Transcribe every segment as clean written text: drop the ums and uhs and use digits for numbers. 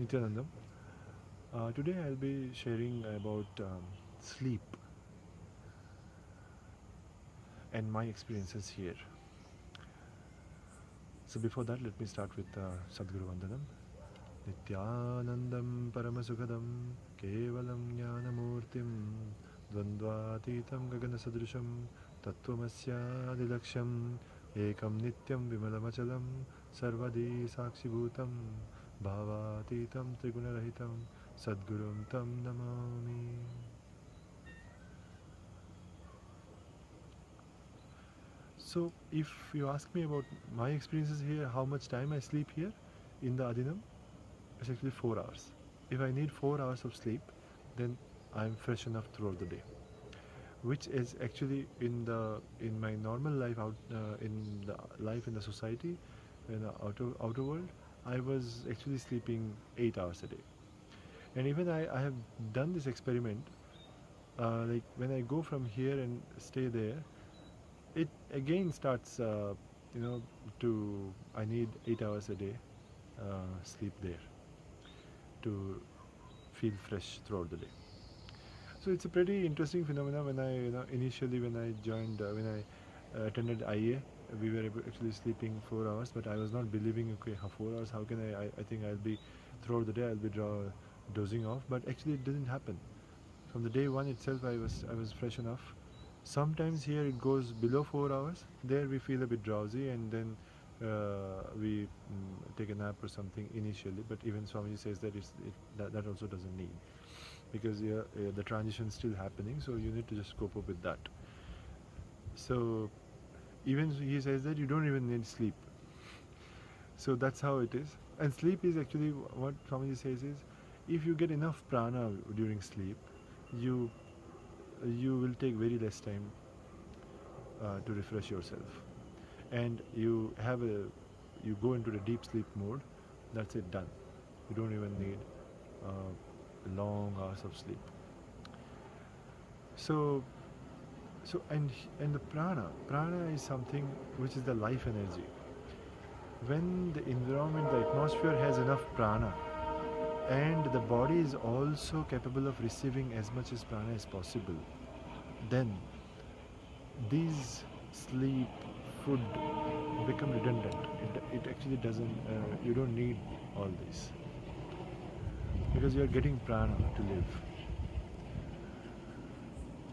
Nithyanandam. Today I'll be sharing about sleep and my experiences here. So before that, let me start with Sadguru Vandanam. Nithyanandam Paramasukadam Kevalam Jnanamurtim Dvandvatitam Gaganasadrusham Tattvamasya Dilaksham Ekam Nityam Vimalamachalam Sarvadi Sakshibhutam Bhavatitam Trigunarahitam Sadgurum Tam Namami. So, if you ask me about my experiences here, how much time I sleep here in the Adinam, it's actually 4 hours. If I need 4 hours of sleep, then I'm fresh enough throughout the day. Which is actually in my normal life in the life in the society, in the outer world, I was actually sleeping 8 hours a day. And even I have done this experiment. Like when I go from here and stay there, it again starts you know to I need 8 hours a day sleep there to feel fresh throughout the day. So it's a pretty interesting phenomena. When I initially when I joined when I attended IA, we were actually sleeping 4 hours, but I was not believing, okay, 4 hours, how can I think I'll be throughout the day I'll be dozing off, but actually it didn't happen. From the day one itself, I was fresh enough. Sometimes here it goes below 4 hours. There we feel a bit drowsy, and then we take a nap or something initially. But even Swamiji says that that also doesn't need, because the transition is still happening. So you need to just cope up with that. So even he says that you don't even need sleep. So that's how it is. And sleep is actually what Swamiji says is, if you get enough prana during sleep, you you will take very less time to refresh yourself, and you go into the deep sleep mode. That's it, done. You don't even need long hours of sleep. So and the prana is something which is the life energy. When the environment, the atmosphere has enough prana, and the body is also capable of receiving as much as prana as possible, then these sleep, food become redundant. It actually doesn't, you don't need all this, because you are getting prana to live.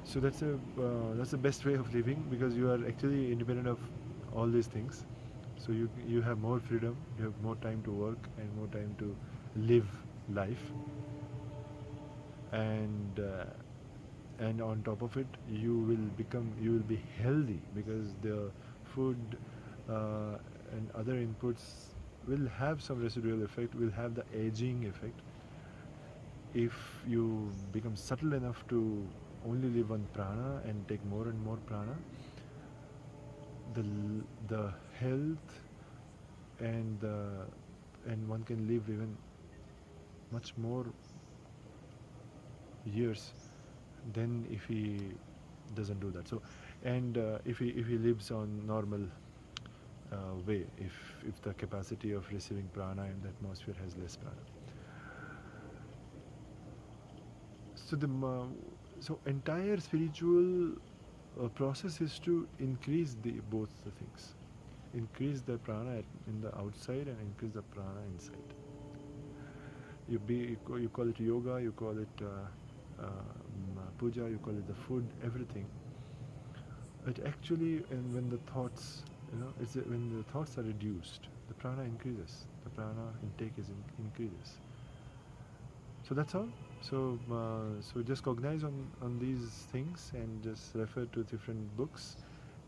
So that's the best way of living, because you are actually independent of all these things. So you have more freedom, you have more time to work and more time to live life, and on top of it, you will be healthy, because the food and other inputs will have some residual effect, will have the aging effect. If you become subtle enough to only live on prana and take more and more prana, the the health and one can live even much more years than if he doesn't do that. So, and if he lives on normal way, if the capacity of receiving prana in the atmosphere has less prana. So so entire spiritual process is to increase both the things, increase the prana in the outside and increase the prana inside. You call it yoga, you call it puja, you call it the food, everything. It actually, and when the thoughts, when the thoughts are reduced, the prana increases. The prana intake increases. So that's all. So just cognize on these things and just refer to different books.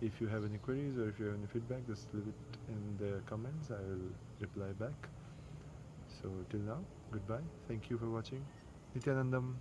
If you have any queries or if you have any feedback, just leave it in the comments. I will reply back. So till now, goodbye. Thank you for watching. Nithyanandam.